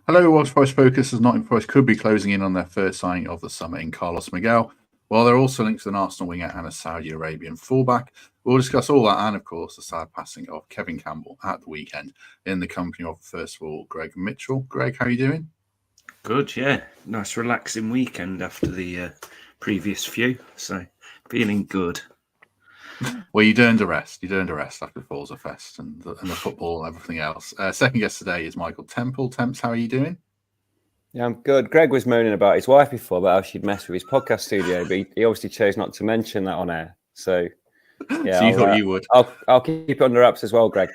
Hello, Welsh Forest Focus, as Nottingham Forest could be closing in on their first signing of the summer in Carlos Miguel, while they're also linked to an Arsenal winger and a Saudi Arabian fullback. We'll discuss all that and, of course, the sad passing of Kevin Campbell at the weekend in the company of, first of all, Greg Mitchell. Greg, how are you doing? Good, yeah. Nice relaxing weekend after the previous few, so feeling good. Well, you earned a rest. You earned a rest after Forza Fest and the football and everything else. Second guest today is Michael Temple. Temps, how are you doing? Yeah, I'm good. Greg was moaning about his wife before, about how she'd mess with his podcast studio, but he obviously chose not to mention that on air. So, yeah, so you thought you would. I'll keep it under wraps as well, Greg.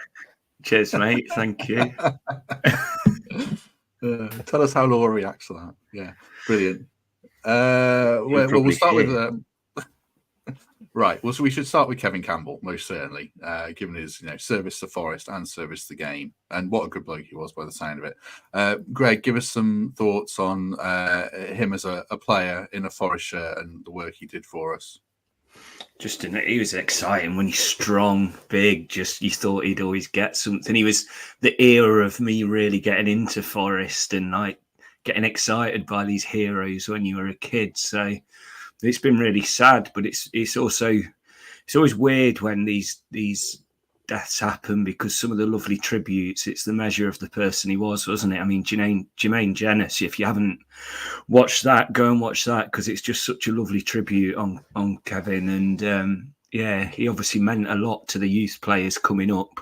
Cheers, mate. Thank you. Tell us how Laura reacts to that. Yeah, brilliant. We'll start with. Right. Well, so we should start with Kevin Campbell, most certainly, given his service to Forest and service to the game, and what a good bloke he was by the sound of it. Greg, give us some thoughts on him as a player in a Forest shirt and the work he did for us. He was exciting when he's strong, big. Just you thought he'd always get something. He was the era of me really getting into Forest and like getting excited by these heroes when you were a kid. So. It's been really sad, but it's always weird when these deaths happen because some of the lovely tributes, it's the measure of the person he was, wasn't it? I mean, Jermaine Jenis, if you haven't watched that, go and watch that because it's just such a lovely tribute on Kevin. And he obviously meant a lot to the youth players coming up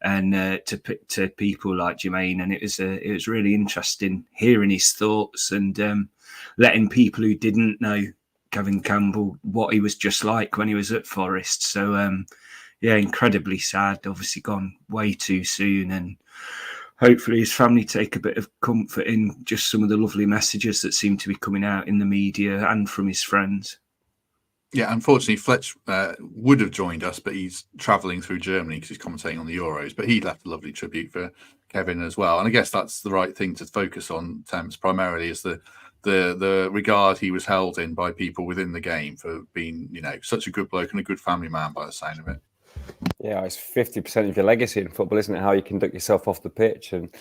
and to people like Jermaine. And it was really interesting hearing his thoughts and letting people who didn't know Kevin Campbell, what he was just like when he was at Forest. So, incredibly sad. Obviously gone way too soon. And hopefully his family take a bit of comfort in just some of the lovely messages that seem to be coming out in the media and from his friends. Yeah, unfortunately, Fletch would have joined us, but he's travelling through Germany because he's commentating on the Euros. But he left a lovely tribute for Kevin as well. And I guess that's the right thing to focus on, Temps, primarily, is the regard he was held in by people within the game for being, such a good bloke and a good family man by the sound of it. Yeah, it's 50% of your legacy in football, isn't it? How you conduct yourself off the pitch. And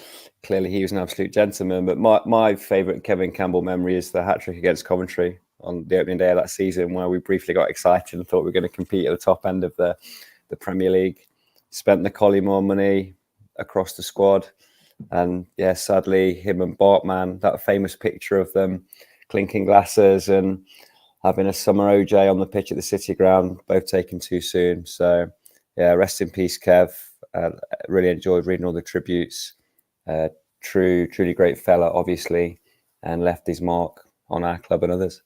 clearly he was an absolute gentleman. But my favourite Kevin Campbell memory is the hat-trick against Coventry on the opening day of that season, where we briefly got excited and thought we were going to compete at the top end of the Premier League. Spent the Collymore money across the squad. And yeah, sadly, him and Bartman, that famous picture of them clinking glasses and having a summer OJ on the pitch at the City Ground, both taken too soon. So yeah, rest in peace, Kev. Really enjoyed reading all the tributes. Truly great fella, obviously, and left his mark on our club and others.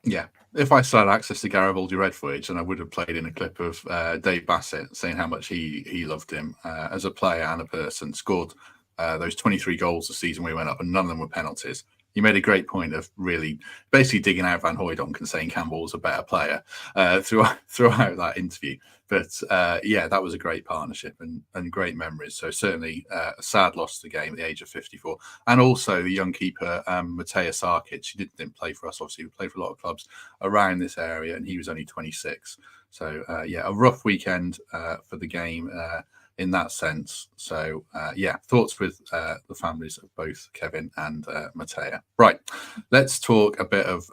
Yeah. If I still had access to Garibaldi Red footage, and I would have played in a clip of Dave Bassett saying how much he loved him as a player and a person, scored those 23 goals the season we went up, and none of them were penalties. You made a great point of really basically digging out Van Hooijdonk and saying Campbell was a better player throughout that interview. But that was a great partnership and great memories. So certainly a sad loss to the game at the age of 54. And also the young keeper, Matej Sarkic, he didn't play for us, obviously. He played for a lot of clubs around this area, and he was only 26. So, a rough weekend for the game in that sense. So, thoughts with the families of both Kevin and Matej. Right, let's talk a bit of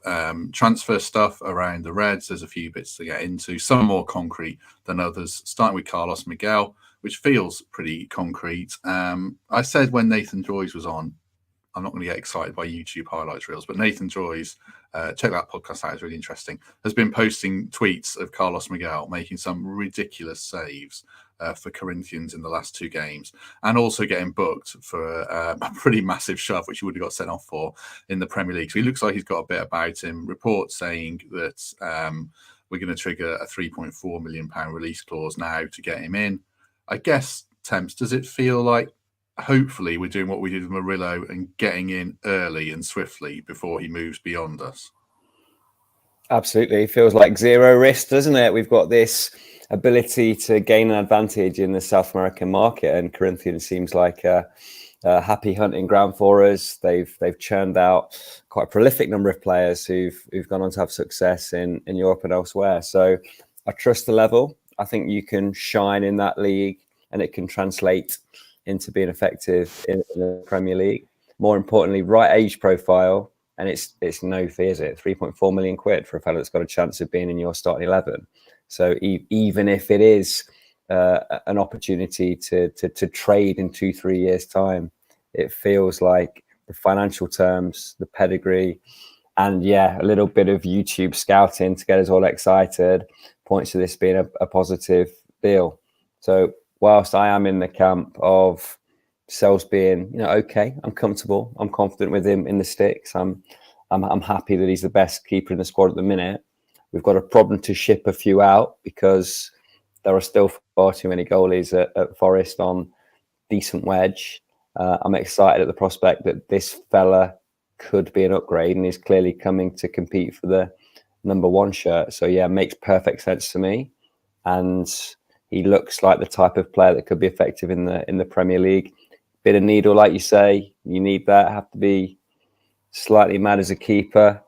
transfer stuff around the Reds. There's a few bits to get into, some more concrete than others, starting with Carlos Miguel, which feels pretty concrete. I said when Nathan Joyce was on, I'm not going to get excited by YouTube highlights reels, but Nathan Joyce, check that podcast out, it's really interesting, has been posting tweets of Carlos Miguel making some ridiculous saves for Corinthians in the last two games, and also getting booked for a pretty massive shove, which he would have got sent off for in the Premier League. So he looks like he's got a bit about him. Reports saying that we're going to trigger a £3.4 million release clause now to get him in. I guess, Temps, does it feel like hopefully we're doing what we did with Murillo and getting in early and swiftly before he moves beyond us? Absolutely. It feels like zero risk, doesn't it? We've got this ability to gain an advantage in the South American market, and Corinthians seems like a happy hunting ground for us. They've churned out quite a prolific number of players who've gone on to have success in Europe and elsewhere. So I trust the level. I think you can shine in that league and it can translate into being effective in the Premier League. more importantly, right age profile, and it's no fee, is it? 3.4 million quid for a fellow that's got a chance of being in your starting 11. So even if it is an opportunity to trade in 2-3 years' time, it feels like the financial terms, the pedigree, and a little bit of YouTube scouting to get us all excited points to this being a positive deal. So whilst I am in the camp of Sells being, okay, I'm comfortable, I'm confident with him in the sticks. I'm happy that he's the best keeper in the squad at the minute. We've got a problem to ship a few out because there are still far too many goalies at Forest on decent wedge. I'm excited at the prospect that this fella could be an upgrade, and he's clearly coming to compete for the number 1 shirt. So makes perfect sense to me, and he looks like the type of player that could be effective in the Premier League. Bit of needle, like you say, you need that. Have to be slightly mad as a keeper.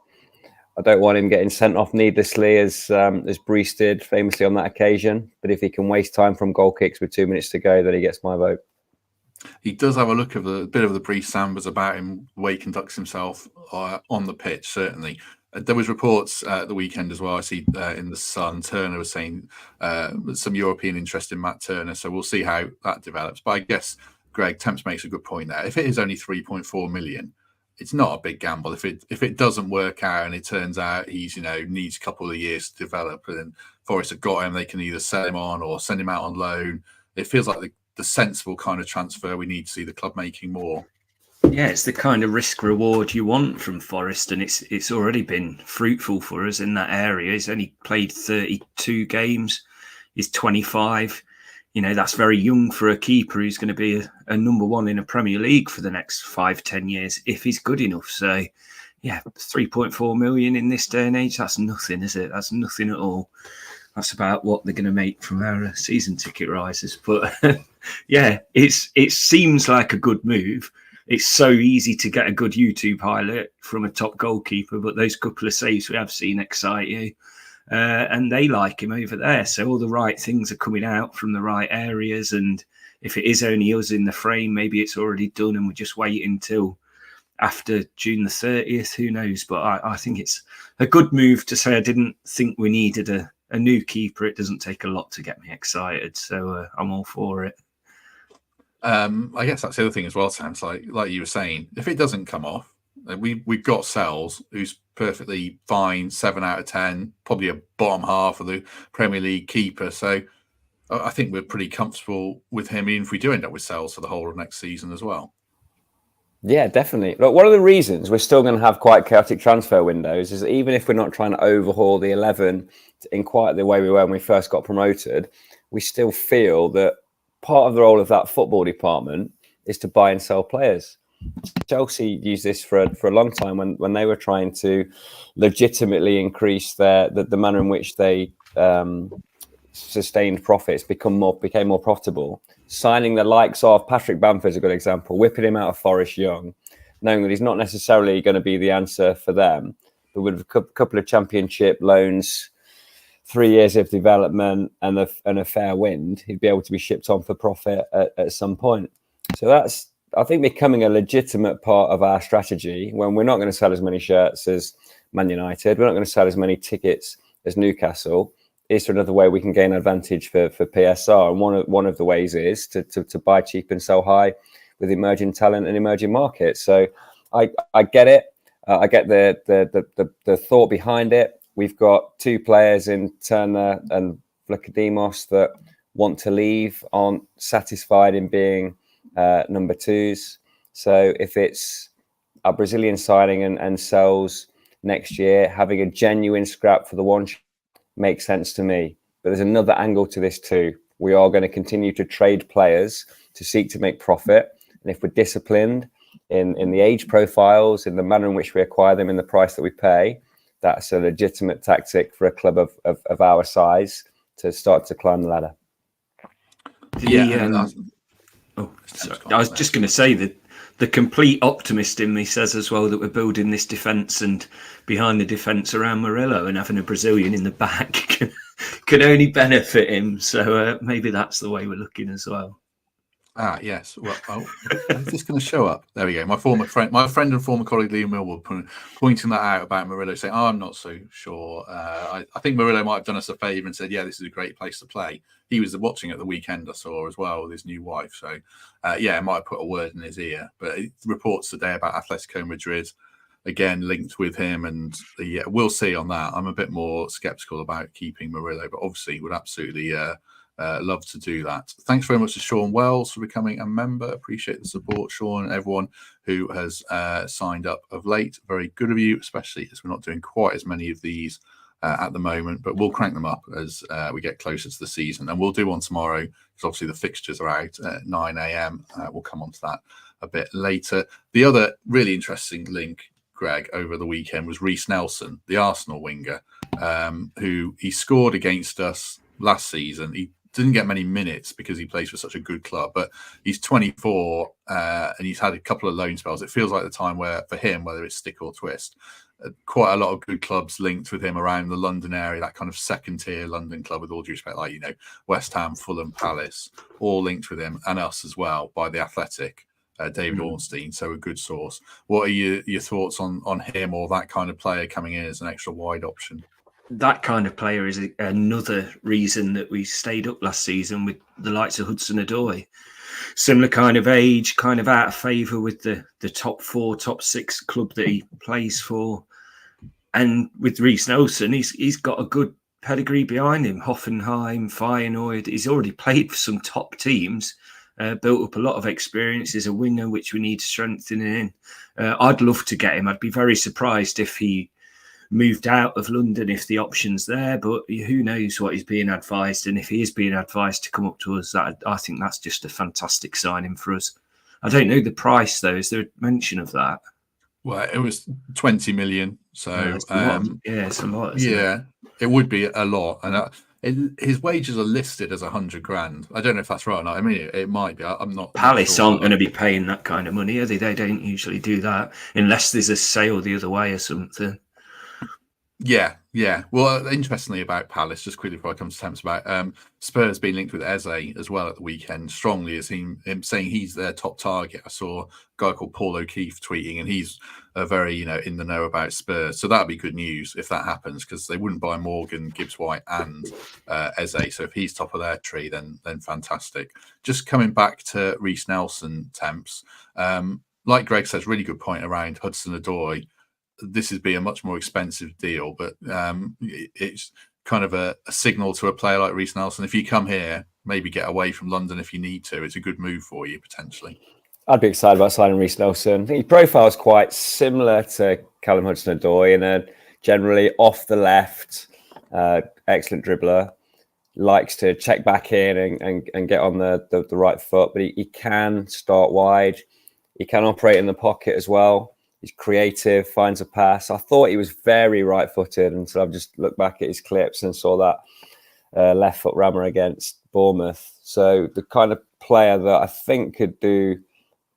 I don't want him getting sent off needlessly, as Brees did famously on that occasion. But if he can waste time from goal kicks with 2 minutes to go, then he gets my vote. He does have a look of the bit of the Brees Sambas about him, the way he conducts himself on the pitch, certainly. There was reports at the weekend as well. I see in the Sun, Turner was saying some European interest in Matt Turner. So we'll see how that develops. But I guess Greg Temps makes a good point there. If it is only 3.4 million, it's not a big gamble. If it doesn't work out and it turns out he's needs a couple of years to develop, and then Forest have got him, they can either sell him on or send him out on loan. It feels like the sensible kind of transfer we need to see the club making more. Yeah, it's the kind of risk reward you want from Forest, and it's already been fruitful for us in that area. He's only played 32 games. He's 25. That's very young for a keeper who's going to be a number 1 in a Premier League for the next 5-10 years if he's good enough. So, 3.4 million in this day and age, that's nothing, is it? That's nothing at all. That's about what they're going to make from our season ticket rises. But it seems like a good move. It's so easy to get a good YouTube highlight from a top goalkeeper, but those couple of saves we have seen excite you. And they like him over there. So all the right things are coming out from the right areas. And if it is only us in the frame, maybe it's already done and we're just waiting until after June the 30th. Who knows? But I think it's a good move to say I didn't think we needed a new keeper. It doesn't take a lot to get me excited. So I'm all for it. I guess that's the other thing as well, Sam. Like you were saying, if it doesn't come off, we've got Sells, who's perfectly fine, 7 out of 10, probably a bottom half of the Premier League keeper. So I think we're pretty comfortable with him, even if we do end up with Sells for the whole of next season as well. Yeah, definitely. Look, one of the reasons we're still going to have quite chaotic transfer windows is that even if we're not trying to overhaul the 11 in quite the way we were when we first got promoted, we still feel that part of the role of that football department is to buy and sell players. Chelsea used this for a long time when they were trying to legitimately increase the manner in which they sustained profits, became more profitable. Signing the likes of Patrick Bamford's a good example, whipping him out of Forest young, knowing that he's not necessarily going to be the answer for them, but with a couple of championship loans, 3 years of development and a fair wind, he'd be able to be shipped on for profit at some point. So that's, I think, becoming a legitimate part of our strategy when we're not going to sell as many shirts as Man United, we're not going to sell as many tickets as Newcastle. Is there another way we can gain advantage for PSR? And one of the ways is to buy cheap and sell high with emerging talent and emerging markets. So I get it. I get the thought behind it. We've got 2 players in Turner and Vlachodimos that want to leave, aren't satisfied in being number 2s. So if it's a Brazilian signing and Sells next year, having a genuine scrap for the one makes sense to me. But there's another angle to this too. We are going to continue to trade players to seek to make profit. And if we're disciplined in the age profiles, in the manner in which we acquire them, in the price that we pay, that's a legitimate tactic for a club of our size to start to climb the ladder. I was just going to say that the complete optimist in me says as well that we're building this defence, and behind the defence around Murillo and having a Brazilian in the back can only benefit him. So maybe that's the way we're looking as well. Yes. Well, is this going to show up? There we go. My friend and former colleague Liam Millwall pointing that out about Murillo, saying, "Oh, I'm not so sure. I think Murillo might have done us a favour and said, yeah, this is a great place to play." He was watching at the weekend, I saw as well, with his new wife. So, I might have put a word in his ear. But reports today about Atletico Madrid again linked with him, and we'll see on that. I'm a bit more sceptical about keeping Murillo, but obviously would absolutely. Love to do that. Thanks very much to Sean Wells for becoming a member. Appreciate the support, Sean, and everyone who has signed up of late. Very good of you, especially as we're not doing quite as many of these at the moment, but we'll crank them up as we get closer to the season. And we'll do one tomorrow because obviously the fixtures are out at 9 a.m. We'll come on to that a bit later. The other really interesting link, Greg, over the weekend was Reiss Nelson, the Arsenal winger, who he scored against us last season. He didn't get many minutes because he plays for such a good club, but he's 24 and he's had a couple of loan spells. It feels like the time where, for him, whether it's stick or twist, quite a lot of good clubs linked with him around the London area, that kind of second tier London club, with all due respect, like, West Ham, Fulham, Palace, all linked with him, and us as well by the Athletic, David Ornstein. So a good source. What are your thoughts on him, or that kind of player coming in as an extra wide option? That kind of player is another reason that we stayed up last season with the likes of Hudson-Odoi. Similar kind of age, kind of out of favour with the top 4, top 6 club that he plays for. And with Reiss Nelson, he's got a good pedigree behind him. Hoffenheim, Feyenoord. He's already played for some top teams, built up a lot of experience as a winger, which we need strengthening in. I'd love to get him. I'd be very surprised if he moved out of London if the option's there, but who knows what he's being advised. And if he is being advised to come up to us, I think that's just a fantastic signing for us. I don't know the price, though. Is there a mention of that? Well, it was 20 million. So, it's a lot. Yeah, it would be a lot. And his wages are listed as 100 grand. I don't know if that's right or not. I mean, it might be. I'm not. Palace aren't going to be paying that kind of money, are they? They don't usually do that unless there's a sale the other way or something. Yeah. Well, interestingly about Palace, just quickly before I come to Temps, about Spurs being linked with Eze as well at the weekend, strongly as him saying he's their top target. I saw a guy called Paul O'Keefe tweeting, and he's very in the know about Spurs. So that'd be good news if that happens, because they wouldn't buy Morgan, Gibbs-White, and Eze. So if he's top of their tree, then fantastic. Just coming back to Reiss Nelson, Temps, like Greg says, really good point around Hudson-Odoi. This would be a much more expensive deal, but it's kind of a signal to a player like Reiss Nelson. If you come here, maybe get away from London if you need to. It's a good move for you, potentially. I'd be excited about signing Reiss Nelson. I think his profile is quite similar to Callum Hudson-Odoi, and generally off the left, excellent dribbler, likes to check back in and get on the right foot, but he can start wide. He can operate in the pocket as well. He's creative, finds a pass. I thought he was very right-footed until I've just looked back at his clips and saw that left foot rammer against Bournemouth. So the kind of player that I think could do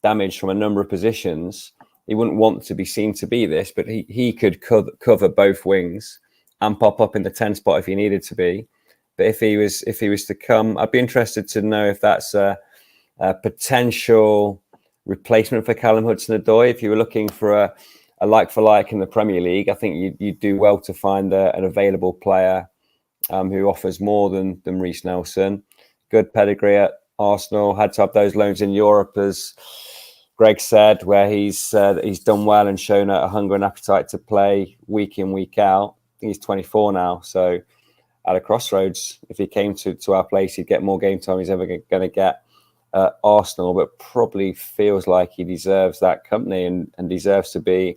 damage from a number of positions. He wouldn't want to be seen to be this, but he could cover both wings and pop up in the 10 spot if he needed to be. But if he was to come, I'd be interested to know if that's a potential replacement for Callum Hudson-Odoi. If you were looking for a like-for-like in the Premier League, I think you'd do well to find an available player who offers more than Reiss Nelson. Good pedigree at Arsenal, had to have those loans in Europe, as Greg said, where he's done well and shown a hunger and appetite to play week in, week out. I think he's 24 now, so at a crossroads. If he came to our place, he'd get more game time he's ever going to get at Arsenal, but probably feels like he deserves that company and deserves to be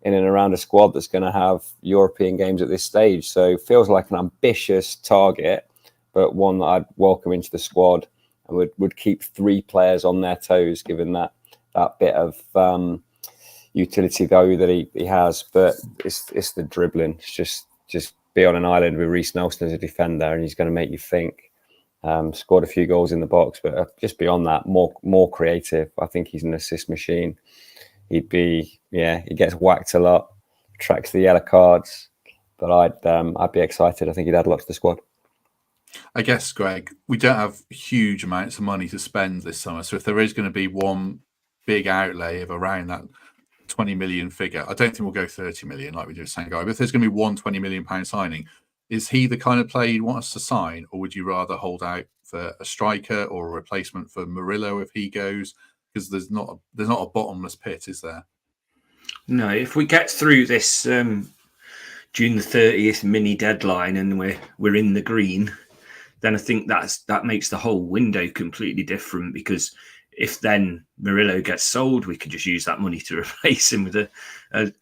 in and around a squad that's going to have European games at this stage. So feels like an ambitious target, but one that I'd welcome into the squad and would keep 3 players on their toes, given that bit of utility value that he has. But it's the dribbling. It's just be on an island with Reiss Nelson as a defender, and he's going to make you think. Scored a few goals in the box, but just beyond that, more creative. I think he's an assist machine. He gets whacked a lot, attracts the yellow cards, but I'd be excited. I think he'd add a lot to the squad. I guess, Greg, we don't have huge amounts of money to spend this summer. So if there is going to be one big outlay of around that 20 million figure, I don't think we'll go 30 million like we do with Sangai. But if there's going to be one £20 million signing, is he the kind of player you want us to sign, or would you rather hold out for a striker or a replacement for Murillo if he goes? Because there's not a bottomless pit, is there? No, if we get through this June the 30th mini deadline and we're in the green, then I think that makes the whole window completely different, because if then Murillo gets sold, we could just use that money to replace him with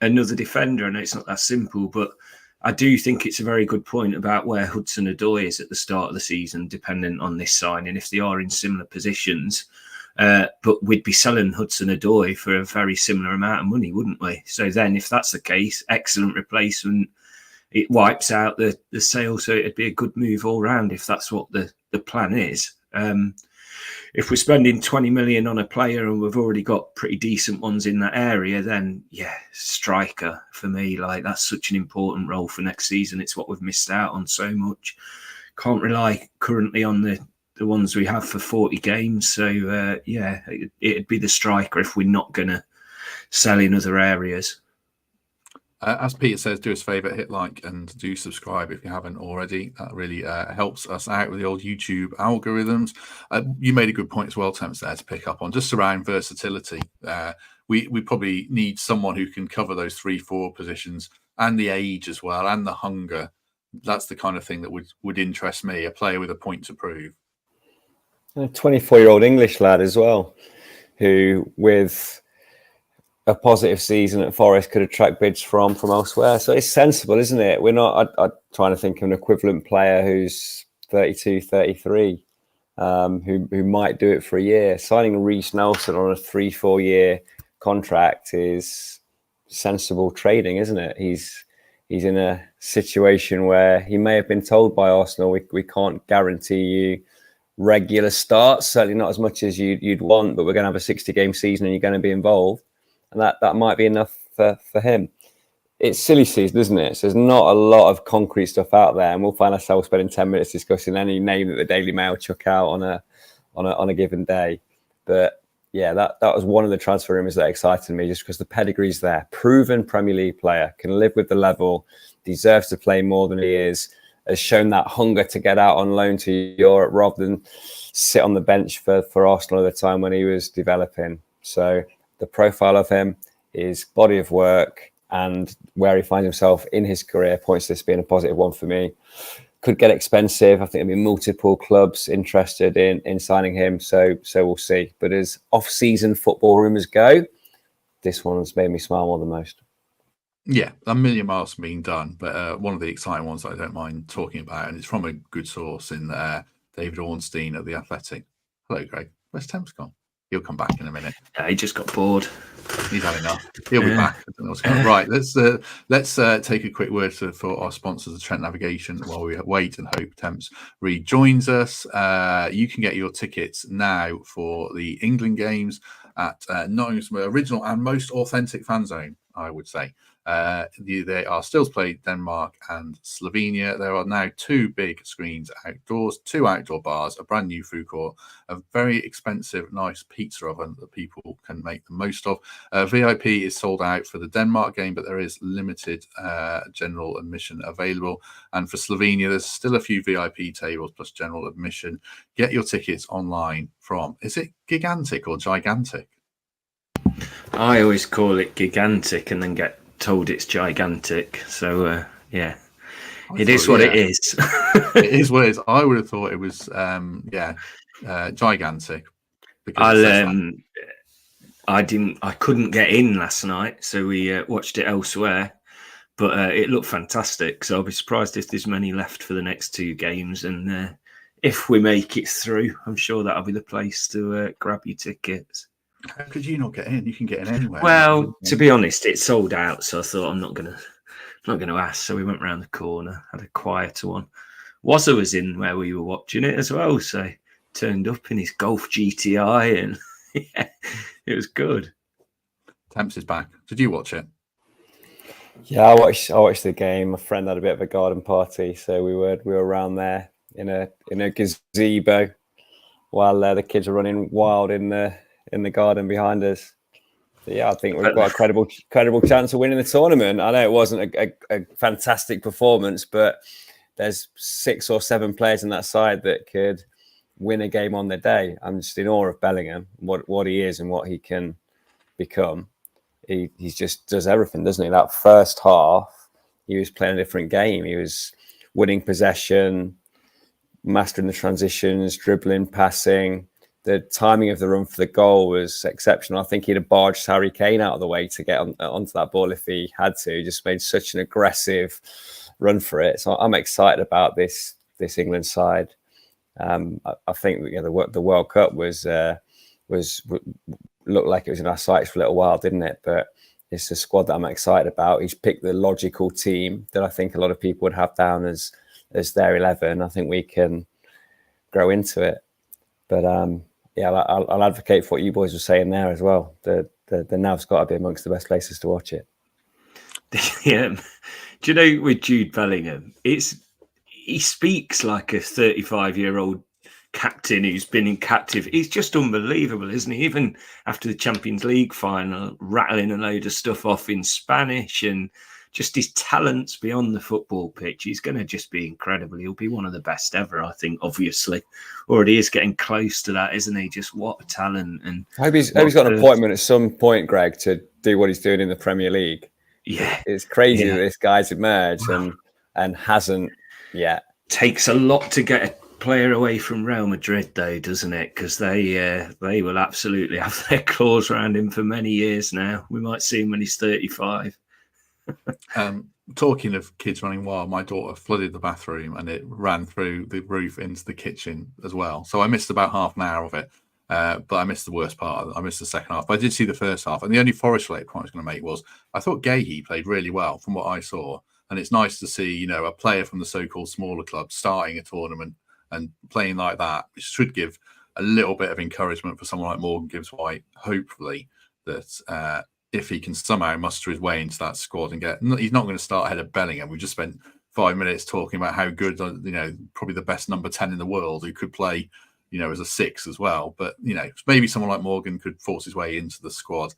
another defender. I know it's not that simple, but I do think it's a very good point about where Hudson-Odoi is at the start of the season, dependent on this signing, if they are in similar positions. But we'd be selling Hudson-Odoi for a very similar amount of money, wouldn't we? So then if that's the case, excellent replacement. It wipes out the sale, so it'd be a good move all round if that's what the plan is. If we're spending 20 million on a player and we've already got pretty decent ones in that area, then yeah, striker for me, like that's such an important role for next season. It's what we've missed out on so much. Can't rely currently on the ones we have for 40 games. So yeah, it'd be the striker if we're not going to sell in other areas. As Peter says, do us a favour, hit like and do subscribe if you haven't already. That really helps us out with the old YouTube algorithms. You made a good point as well, Temps, there to pick up on, just around versatility. We probably need someone who can cover those 3-4 positions, and the age as well, and the hunger. That's the kind of thing that would interest me, a player with a point to prove. A 24-year-old English lad as well, who with a positive season at Forest could attract bids from elsewhere. So it's sensible, isn't it? We're not I'm trying to think of an equivalent player who's 32, 33, who might do it for a year. Signing Reiss Nelson on a 3-4 year contract is sensible trading, isn't it? He's in a situation where he may have been told by Arsenal, we can't guarantee you regular starts, certainly not as much as you'd want, but we're going to have a 60-game season and you're going to be involved. And that might be enough for him. It's silly season, isn't it? So there's not a lot of concrete stuff out there, and we'll find ourselves spending 10 minutes discussing any name that the Daily Mail chuck out on a given day. But yeah, that was one of the transfer rumours that excited me, just because the pedigree's there. Proven Premier League player, can live with the level, deserves to play more than he is, has shown that hunger to get out on loan to Europe rather than sit on the bench for Arsenal at the time when he was developing. So the profile of him, his body of work, and where he finds himself in his career points to this being a positive one for me. Could get expensive. I think there'll be multiple clubs interested in signing him. So we'll see. But as off-season football rumours go, this one's made me smile more than most. Yeah, a million miles from being done. But one of the exciting ones that I don't mind talking about, and it's from a good source in David Ornstein at The Athletic. Hello, Greg. Where's Temps gone? He'll come back in a minute. Yeah, he just got bored. He's had enough. He'll be back. I don't know what's going on. Right, let's take a quick word for our sponsors, the Trent Navigation, while we wait and hope Temps rejoins us. You can get your tickets now for the England games at Nottingham's original and most authentic fan zone, I would say. They are still to play Denmark and Slovenia. There are now 2 big screens outdoors, 2 outdoor bars, a brand new food court, a very expensive, nice pizza oven that people can make the most of. VIP is sold out for the Denmark game, but there is limited general admission available. And for Slovenia, there's still a few VIP tables plus general admission. Get your tickets online from, is it Gigantic or Gigantic? I always call it Gigantic and then get told it's Gigantic. So yeah, it is what it is. It is what it is. I would have thought it was Gigantic. I couldn't get in last night, so we watched it elsewhere. But it looked fantastic. So I'll be surprised if there's many left for the next 2 games. And if we make it through, I'm sure that'll be the place to grab your tickets. How could you not get in? You can get in anywhere. Well, to be honest, it sold out, so I thought I'm not gonna ask. So we went round the corner, had a quieter one. Wazza was in where we were watching it as well, so turned up in his Golf GTI, and yeah, it was good. Temps is back. Did you watch it? Yeah, I watched the game. My friend had a bit of a garden party, so we were around there. in a gazebo while the kids are running wild in the garden behind us. So yeah, I think we've got a credible chance of winning the tournament. I know it wasn't a fantastic performance, but there's 6 or 7 players in that side that could win a game on the day. I'm just in awe of Bellingham, what he is and what he can become. He just does everything, doesn't he? That first half, he was playing a different game. He was winning possession, mastering the transitions, dribbling, passing. The timing of the run for the goal was exceptional. I think he'd have barged Harry Kane out of the way to get onto that ball if he had to. He just made such an aggressive run for it. So I'm excited about this England side. I think the World Cup was looked like it was in our sights for a little while, didn't it? But it's a squad that I'm excited about. He's picked the logical team that I think a lot of people would have down as their 11. I think we can grow into it. But yeah, I'll advocate for what you boys were saying there as well. The Nav's got to be amongst the best places to watch it. Yeah. Do you know, with Jude Bellingham, he speaks like a 35-year-old captain who's been in captive. He's just unbelievable, isn't he? Even after the Champions League final, rattling a load of stuff off in Spanish, and just his talents beyond the football pitch. He's going to just be incredible. He'll be one of the best ever, I think, obviously. Already is getting close to that, isn't he? Just what a talent. And I hope he's got an appointment at some point, Greg, to do what he's doing in the Premier League. Yeah. It's crazy that this guy's emerged and hasn't yet. Takes a lot to get a player away from Real Madrid, though, doesn't it? Because they will absolutely have their claws around him for many years now. We might see him when he's 35. Talking of kids running wild, my daughter flooded the bathroom and it ran through the roof into the kitchen as well. So I missed about half an hour of it, but I missed the worst part. I missed the second half. But I did see the first half, and the only Forest-related point I was going to make was I thought Gahey played really well from what I saw, and it's nice to see a player from the so-called smaller club starting a tournament and playing like that, which should give a little bit of encouragement for someone like Morgan Gibbs-White, hopefully, that if he can somehow muster his way into that squad and he's not going to start ahead of Bellingham. We just spent 5 minutes talking about how good, probably the best number 10 in the world who could play, as a 6 as well. But, maybe someone like Morgan could force his way into the squad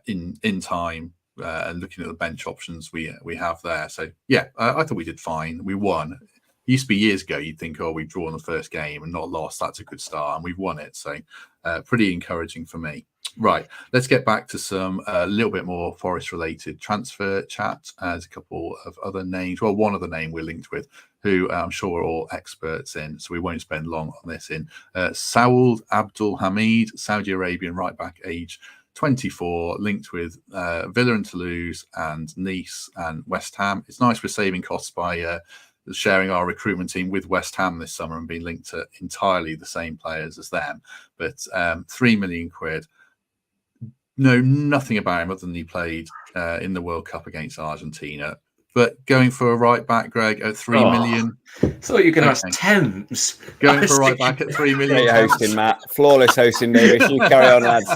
in time and looking at the bench options we have there. So, yeah, I thought we did fine. We won. It used to be years ago, you'd think, we've drawn the first game and not lost. That's a good start. And we've won it. So pretty encouraging for me. Right, let's get back to some a little bit more Forest-related transfer chat. There's a couple of other names. Well, one other name we're linked with, who I'm sure we're all experts in, so we won't spend long on this. Saud Abdulhamid, Saudi Arabian right back, age 24, linked with Villa and Toulouse and Nice and West Ham. It's nice we're saving costs by sharing our recruitment team with West Ham this summer and being linked to entirely the same players as them. But 3 million quid. Know nothing about him other than he played in the World Cup against Argentina. But going for a right back, Greg, at 3 million. I thought you were going to ask Thames. Going for a right back at 3 million. Great hosting, Matt. Flawless hosting, Davies. You carry on, lads.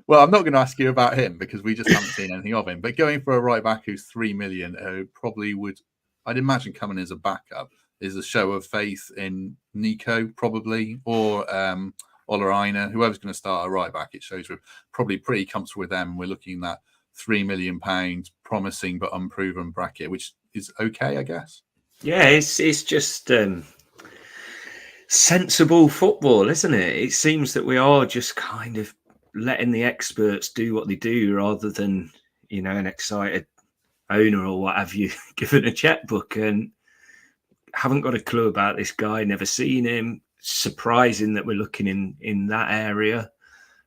Well, I'm not going to ask you about him because we just haven't seen anything of him. But going for a right back who's 3 million, probably would, I'd imagine, coming as a backup is a show of faith in Nico, probably, or Olaina, whoever's going to start a right back. It shows we're probably pretty comfortable with them. We're looking at £3 million promising but unproven bracket, which is okay, I guess. Yeah, it's just sensible football, isn't it? It seems that we are just kind of letting the experts do what they do rather than, an excited owner or what have you given a checkbook and haven't got a clue about this guy, never seen him. Surprising that we're looking in that area.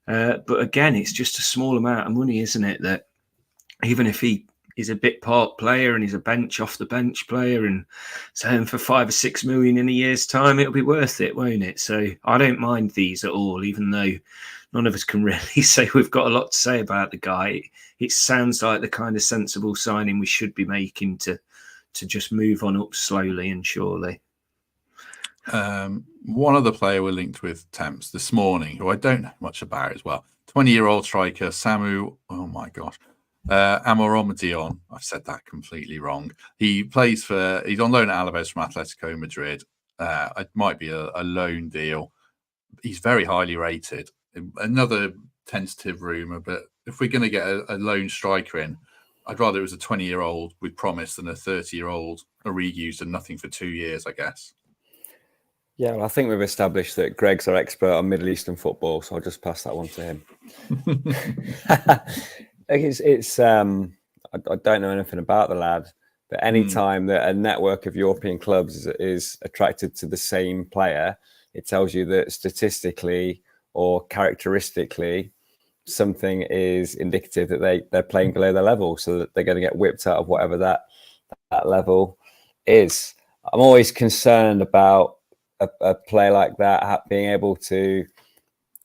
But again, it's just a small amount of money, isn't it? That even if he is a bit part player and he's a off the bench player and selling for 5 or 6 million in a year's time, it'll be worth it, won't it? So I don't mind these at all, even though none of us can really say we've got a lot to say about the guy. It sounds like the kind of sensible signing we should be making to just move on up slowly and surely. One other player we're linked with, Temps, this morning, who I don't know much about as well. 20-year-old striker, Samu, Amoromedion. I've said that completely wrong. He's on loan at Alaves from Atletico Madrid. It might be a loan deal. He's very highly rated. Another tentative rumour, but if we're going to get a lone striker in, I'd rather it was a 20-year-old with promise than a 30-year-old Origi who's done nothing for 2 years, I guess. Yeah, well, I think we've established that Greg's our expert on Middle Eastern football, so I'll just pass that one to him. I don't know anything about the lad, but any time that a network of European clubs is attracted to the same player, it tells you that statistically or characteristically, something is indicative that they're playing below their level, so that they're going to get whipped out of whatever that level is. I'm always concerned about a player like that being able to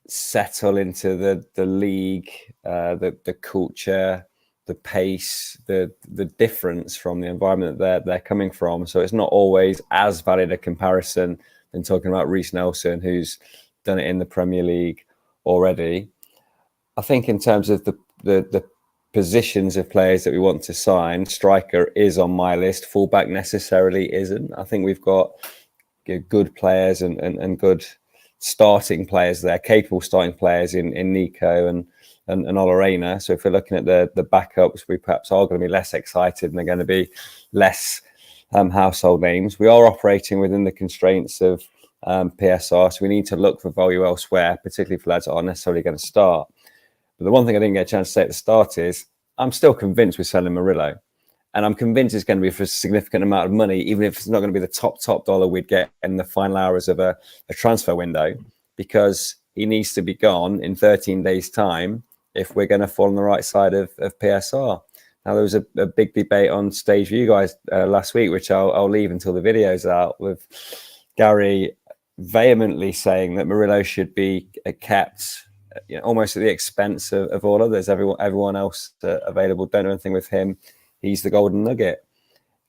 settle into the league, the culture, the pace, the difference from the environment that they're coming from. So it's not always as valid a comparison than talking about Reiss Nelson, who's done it in the Premier League already. I think in terms of the positions of players that we want to sign, striker is on my list. Fullback necessarily isn't. I think we've got good players and good starting players there, capable starting players in Nico and Olarena. So if we're looking at the backups, we perhaps are going to be less excited and they're going to be less household names. We are operating within the constraints of PSR, so we need to look for value elsewhere, particularly for lads that aren't necessarily going to start. But the one thing I didn't get a chance to say at the start is I'm still convinced we're selling Murillo. And I'm convinced it's going to be for a significant amount of money, even if it's not going to be the top dollar we'd get in the final hours of a transfer window, because he needs to be gone in 13 days' time if we're going to fall on the right side of PSR. Now, there was a big debate on stage for you guys last week, which I'll leave until the video's out, with Gary vehemently saying that Murillo should be kept almost at the expense of all others. Everyone else available, don't do anything with him. He's the golden nugget.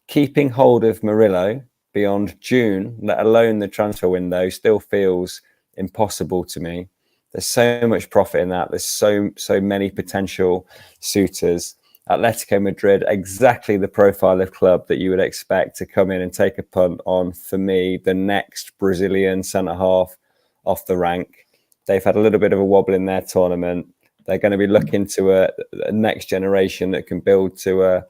Keeping hold of Murillo beyond June, let alone the transfer window, still feels impossible to me. There's so much profit in that. There's so many potential suitors. Atletico Madrid, exactly the profile of club that you would expect to come in and take a punt on, for me, the next Brazilian centre-half off the rank. They've had a little bit of a wobble in their tournament. They're going to be looking to a next generation that can build to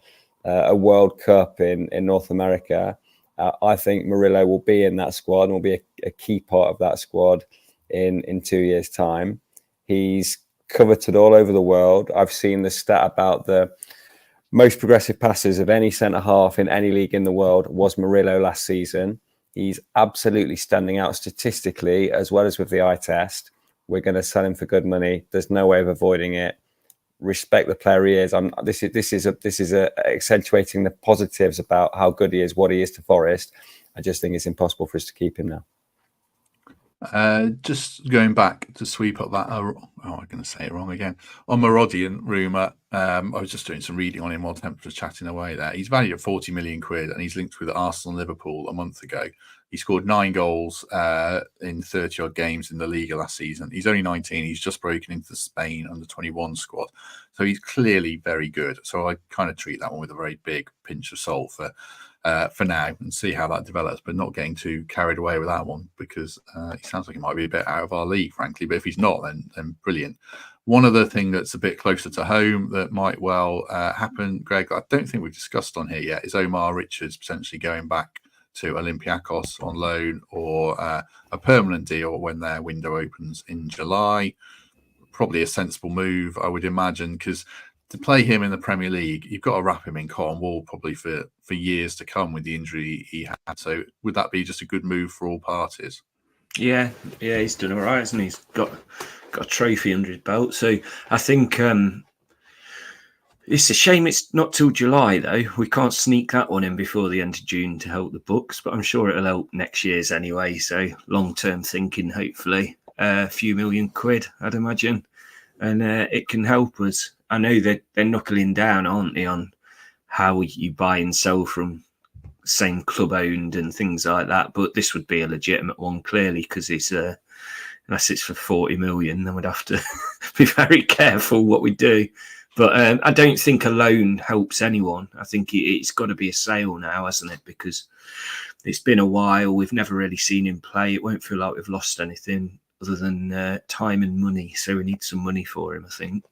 a World Cup in North America. I think Murillo will be in that squad and will be a key part of that squad in 2 years' time. He's coveted all over the world. I've seen the stat about the most progressive passes of any centre-half in any league in the world was Murillo last season. He's absolutely standing out statistically as well as with the eye test. We're going to sell him for good money. There's no way of avoiding it. Respect the player he is. This is accentuating the positives about how good he is, what he is to Forest. I just think it's impossible for us to keep him now. Just going back to sweep up that, I'm going to say it wrong again. On Marodian rumour, I was just doing some reading on him while Temp was chatting away there. He's valued at 40 million quid and he's linked with Arsenal and Liverpool a month ago. He scored 9 goals in 30-odd games in the Liga last season. He's only 19. He's just broken into the Spain under-21 squad. So he's clearly very good. So I kind of treat that one with a very big pinch of salt for now and see how that develops, but not getting too carried away with that one because he sounds like he might be a bit out of our league, frankly. But if he's not, then brilliant. One other thing that's a bit closer to home that might well happen, Greg, I don't think we've discussed on here yet, is Omar Richards potentially going back to Olympiacos on loan or a permanent deal when their window opens in July. Probably a sensible move, I would imagine, because to play him in the Premier League, you've got to wrap him in cotton wool probably for years to come with the injury he had. So would that be just a good move for all parties? Yeah, he's done all right, hasn't he? He's got a trophy under his belt. So I think it's a shame it's not till July, though. We can't sneak that one in before the end of June to help the books, but I'm sure it'll help next year's anyway. So long-term thinking, hopefully. A few million quid, I'd imagine. And it can help us. I know that they're knuckling down, aren't they, on how you buy and sell from same club owned and things like that. But this would be a legitimate one, clearly, because it's unless it's for 40 million, then we'd have to be very careful what we do. But I don't think a loan helps anyone. I think it's got to be a sale now, hasn't it? Because it's been a while. We've never really seen him play. It won't feel like we've lost anything other than time and money. So we need some money for him, I think.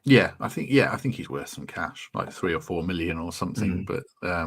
Yeah, I think he's worth some cash, like 3 or 4 million or something. But I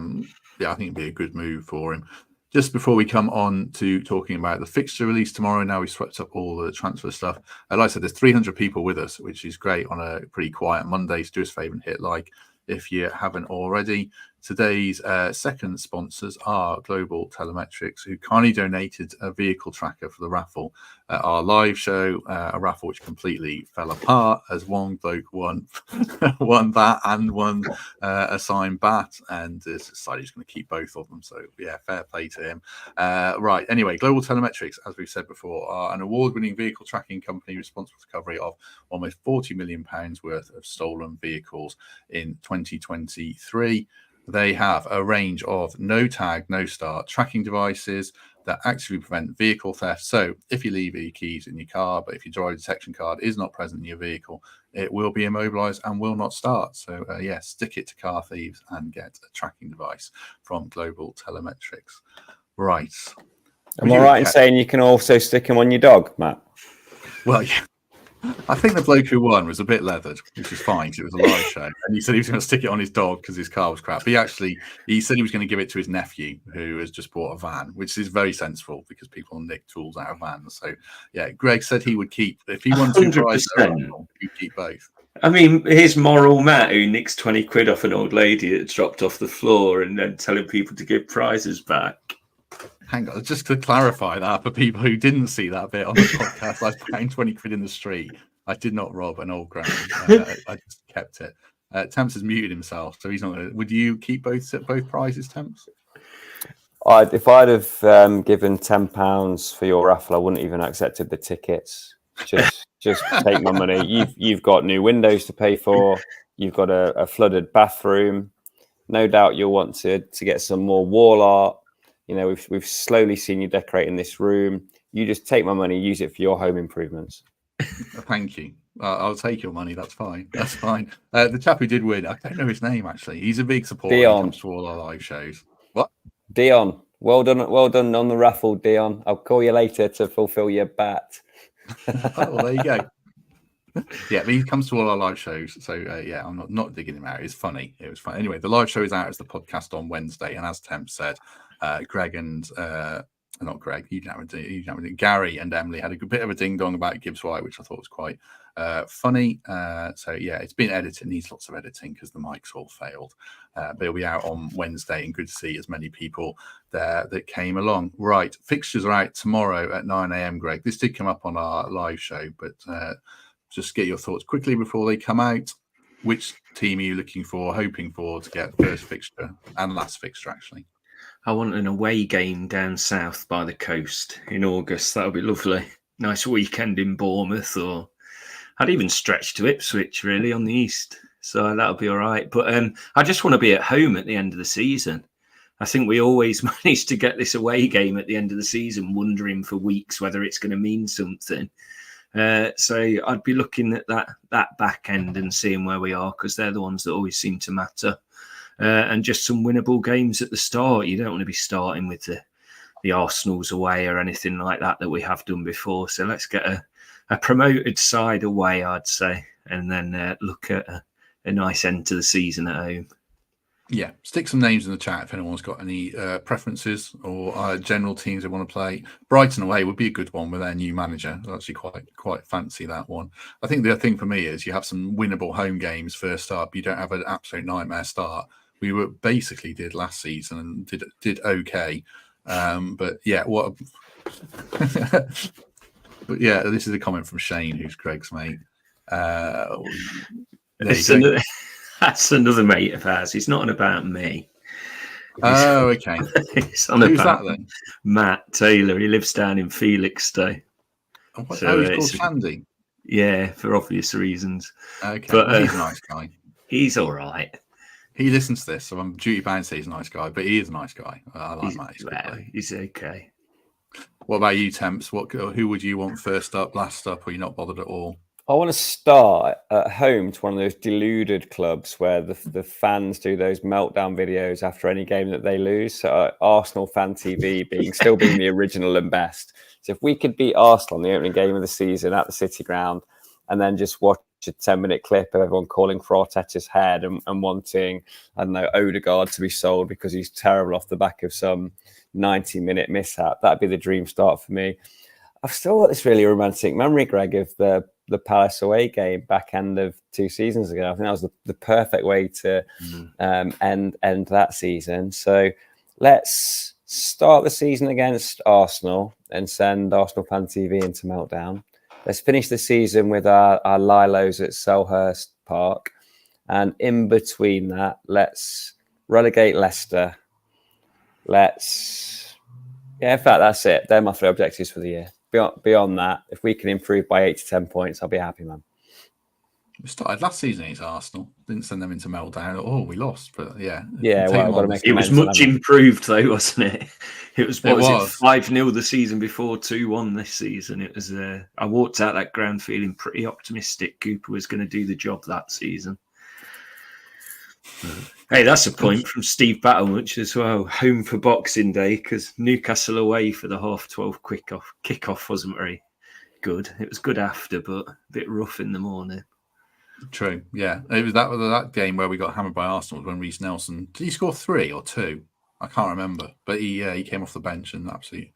think it'd be a good move for him. Just before we come on to talking about the fixture release tomorrow, now we've swept up all the transfer stuff. Like I said, there's 300 people with us, which is great on a pretty quiet Monday. So do us a favour and hit like if you haven't already. Today's second sponsors are Global Telemetrics, who kindly donated a vehicle tracker for the raffle at our live show, a raffle which completely fell apart as one bloke won that and won a signed bat, and decided he's going to keep both of them. So yeah, fair play to him. Right, anyway, Global Telemetrics, as we've said before, are an award-winning vehicle tracking company responsible for recovery of almost £40 million worth of stolen vehicles in 2023. They have a range of no tag, no start tracking devices that actively prevent vehicle theft. So if you leave your keys in your car, but if your driver detection card is not present in your vehicle, it will be immobilized and will not start. So stick it to car thieves and get a tracking device from Global Telemetrics. Right. Am I right in saying you can also stick them on your dog, Matt? Well, yeah. I think the bloke who won was a bit leathered, which is fine because it was a live show. And he said he was going to stick it on his dog because his car was crap. He said he was going to give it to his nephew who has just bought a van, which is very sensible because people nick tools out of vans. So, yeah, Greg said he would keep, if he won 2 prizes, he'd keep both. I mean, here's moral Matt who nicks 20 quid off an old lady that dropped off the floor and then telling people to give prizes back. Hang on, just to clarify that for people who didn't see that bit on the podcast, I was paying 20 quid in the street. I did not rob an old granny. I just kept it. Temps has muted himself, so he's not going to. Would you keep both prizes, Temps? If I'd have given £10 for your raffle, I wouldn't even accepted the tickets. Just take my money. You've got new windows to pay for. You've got a flooded bathroom. No doubt you'll want to get some more wall art. You know, we've slowly seen you decorating this room. You just take my money, use it for your home improvements. Thank you. I'll take your money. That's fine. That's fine. The chap who did win, I don't know his name actually. He's a big supporter. Dion. When it comes to all our live shows. What? Dion. Well done on the raffle, Dion. I'll call you later to fulfill your bet. Well, there you go. Yeah, he comes to all our live shows. So I'm not digging him out. It's funny. It was fun. Anyway, the live show is out as the podcast on Wednesday, and as Temp said, Greg and not Greg, Gary and Emily had a bit of a ding dong about Gibbs White, which I thought was quite funny. So it's been edited, needs lots of editing because the mics all failed. But it'll be out on Wednesday, and good to see as many people there that came along. Right, fixtures are out tomorrow at 9 a.m. Greg, this did come up on our live show, but just get your thoughts quickly before they come out. Which team are you looking for, hoping for to get first fixture and last fixture actually? I want an away game down south by the coast in August. That would be lovely. Nice weekend in Bournemouth, or I'd even stretch to Ipswich, really, on the east. So that'll be all right. But I just want to be at home at the end of the season. I think we always manage to get this away game at the end of the season, wondering for weeks whether it's going to mean something. So I'd be looking at that back end and seeing where we are, because they're the ones that always seem to matter. And just some winnable games at the start. You don't want to be starting with the Arsenals away or anything like that we have done before. So let's get a promoted side away, I'd say, and then look at a nice end to the season at home. Yeah, stick some names in the chat if anyone's got any preferences or general teams they want to play. Brighton away would be a good one with their new manager. I actually quite fancy that one. I think the thing for me is you have some winnable home games first up. You don't have an absolute nightmare start. We were basically did last season and did okay. But yeah, what? But yeah, this is a comment from Shane, who's Greg's mate. That's another mate of ours. It's not about me. Oh, okay. It's on Who's about that then? Matt Taylor. He lives down in Felixstowe. He's called Sandy. Yeah, for obvious reasons. Okay, but he's a nice guy. He's all right. He listens to this, so I'm duty bound to say he's a nice guy, but he is a nice guy. I like Matt. He's okay. What about you, Temps? Who would you want first up, last up, or you're not bothered at all? I want to start at home to one of those deluded clubs where the fans do those meltdown videos after any game that they lose. So Arsenal Fan TV still being the original and best. So if we could beat Arsenal in the opening game of the season at the City Ground, and then just watch a 10-minute clip of everyone calling for Arteta's head and wanting, I don't know, Odegaard to be sold because he's terrible off the back of some 90-minute mishap, that'd be the dream start for me. I've still got this really romantic memory, Greg, of the Palace away game back end of 2 seasons ago. I think that was the perfect way to end that season. So let's start the season against Arsenal and send Arsenal Fan TV into meltdown. Let's finish the season with our Lilos at Selhurst Park. And in between that, let's relegate Leicester. In fact, that's it. They're my 3 objectives for the year. Beyond that, if we can improve by 8 to 10 points, I'll be happy, man. We started last season against Arsenal. Didn't send them into meltdown. Oh, we lost, but yeah. Well, I've got to make it was much improved, though, wasn't it? It was 5-0 the season before, 2-1 this season. It was. I walked out that ground feeling pretty optimistic. Cooper was going to do the job that season. Hey, that's a point from Steve Battlemuch as well. Home for Boxing Day because Newcastle away for the 12:30 kickoff wasn't very good. It was good after, but a bit rough in the morning. True, yeah. It was that game where we got hammered by Arsenal when Reiss Nelson. Did he score 3 or 2? I can't remember, but he came off the bench and absolutely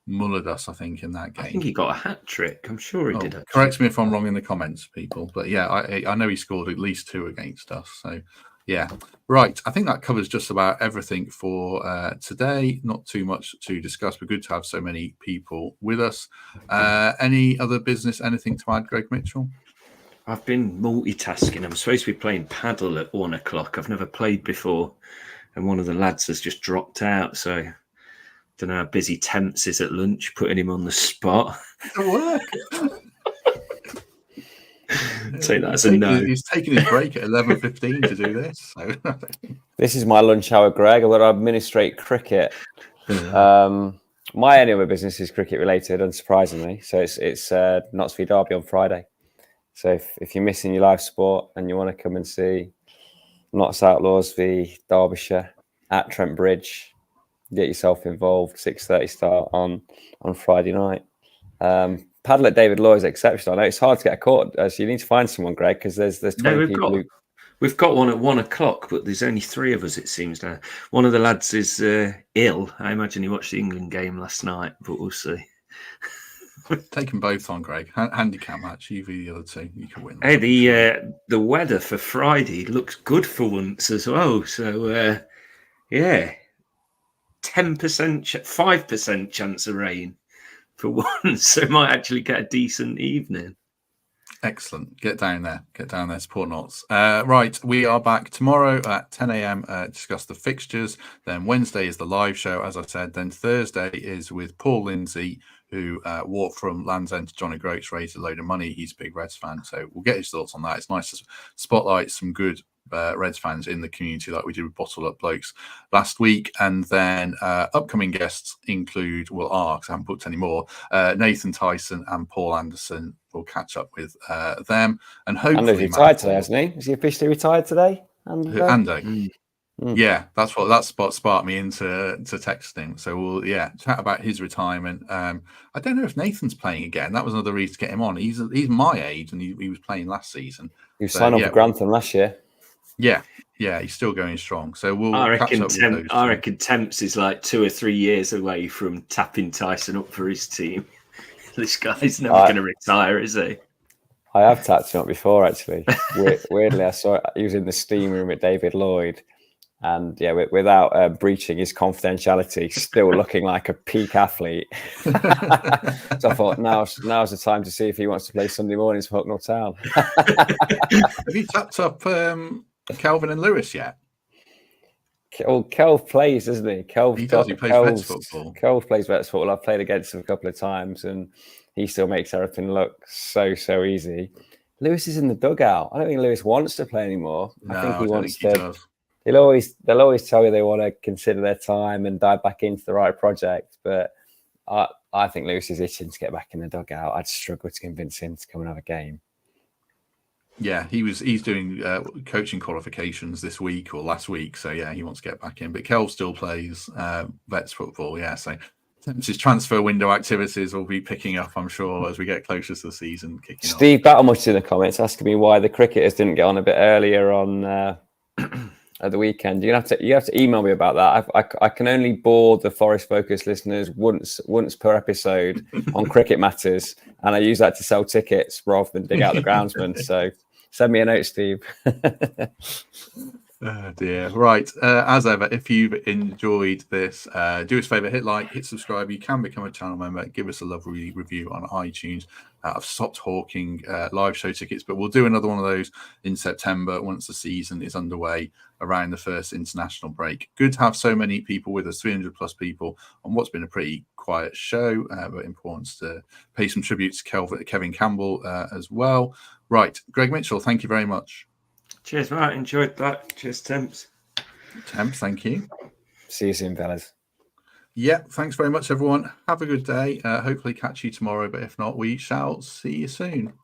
mullered us. I think in that game. I think he got a hat trick. I'm sure he did. Correct me if I'm wrong in the comments, people. But yeah, I know he scored at least 2 against us. So. Yeah, right. I think that covers just about everything for today. Not too much to discuss, but good to have so many people with us. Any other business, anything to add, Greg Mitchell? I've been multitasking. I'm supposed to be playing paddle at 1 o'clock. I've never played before, and one of the lads has just dropped out. So I don't know how busy Temps is at lunch, putting him on the spot. It'll work. Say that's a no. He's taking his break at 11:15 to do this. So. This is my lunch hour, Greg. I've got to administrate cricket. My only other business is cricket related, unsurprisingly. So it's Notts v Derby on Friday. So if you're missing your live sport and you want to come and see Notts Outlaws v Derbyshire at Trent Bridge, get yourself involved. 6:30 start on Friday night. Paddle at David Law is exceptional. I know it's hard to get a court, so you need to find someone, Greg, because there's 20 people. We've got one at 1 o'clock, but there's only 3 of us, it seems now. One of the lads is ill. I imagine he watched the England game last night, but we'll see. Take them both on, Greg. Handicap match, you v the other 2. You can win. Hey, the weather for Friday looks good for once as well. So, 10%, 5% chance of rain. For once, so might actually get a decent evening. Excellent. Get down there, support Notts. Right, we are back tomorrow at 10 a.m. Discuss the fixtures. Then Wednesday is the live show, as I said. Then Thursday is with Paul Lindsay, who walked from Land's End to John O'Groats, raised a load of money. He's a big Reds fan, so we'll get his thoughts on that. It's nice to spotlight some good Reds fans in the community like we did with Bottle Up Blokes last week. And then upcoming guests include, because I haven't booked any more, Nathan Tyson and Paul Anderson. We'll catch up with them. And hopefully Ando's retired today, hasn't he? Is he officially retired today? Ando. Yeah, that sparked me into texting. So we'll chat about his retirement. I don't know if Nathan's playing again. That was another reason to get him on. He's my age and he was playing last season. He signed up for Grantham last year. Yeah, he's still going strong. So we'll catch up with those. I reckon Temps is like 2 or 3 years away from tapping Tyson up for his team. This guy's never going to retire, is he? I have tapped him up before, actually. Weirdly, I saw he was in the steam room at David Lloyd. And without breaching his confidentiality, still looking like a peak athlete. So I thought now's the time to see if he wants to play Sunday mornings for Hucknall Town. Have you tapped up Kelvin and Lewis yet? Well, Kelv plays, doesn't he? He does. He plays Vets football. Kelv plays Vets football. I've played against him a couple of times, and he still makes everything look so easy. Lewis is in the dugout. I don't think Lewis wants to play anymore. No, I think he wants to. Does. They'll always tell you they want to consider their time and dive back into the right project. But I think Lewis is itching to get back in the dugout. I'd struggle to convince him to come and have a game. Yeah, he's doing coaching qualifications this week or last week. So yeah, he wants to get back in. But Kel still plays vets football. Yeah, so his transfer window activities will be picking up, I'm sure, as we get closer to the season kicking off. Steve Battlemuch in the comments asking me why the cricketers didn't get on a bit earlier on at the weekend. You have to email me about that. I can only bore the Forest Focus listeners once per episode on cricket matters, and I use that to sell tickets rather than dig out the groundsman. So send me a note, Steve. Oh dear. Right. As ever, if you've enjoyed this, do us a favour, hit like, hit subscribe. You can become a channel member. Give us a lovely review on iTunes. I've stopped hawking live show tickets, but we'll do another one of those in September once the season is underway around the first international break. Good to have so many people with us, 300 plus people on what's been a pretty quiet show, but important to pay some tribute to Kevin Campbell as well. Right. Greg Mitchell, thank you very much. Cheers, Matt. Enjoyed that. Cheers, Temps. Temps, thank you. See you soon, fellas. Yeah, thanks very much, everyone. Have a good day. Hopefully catch you tomorrow, but if not, we shall see you soon.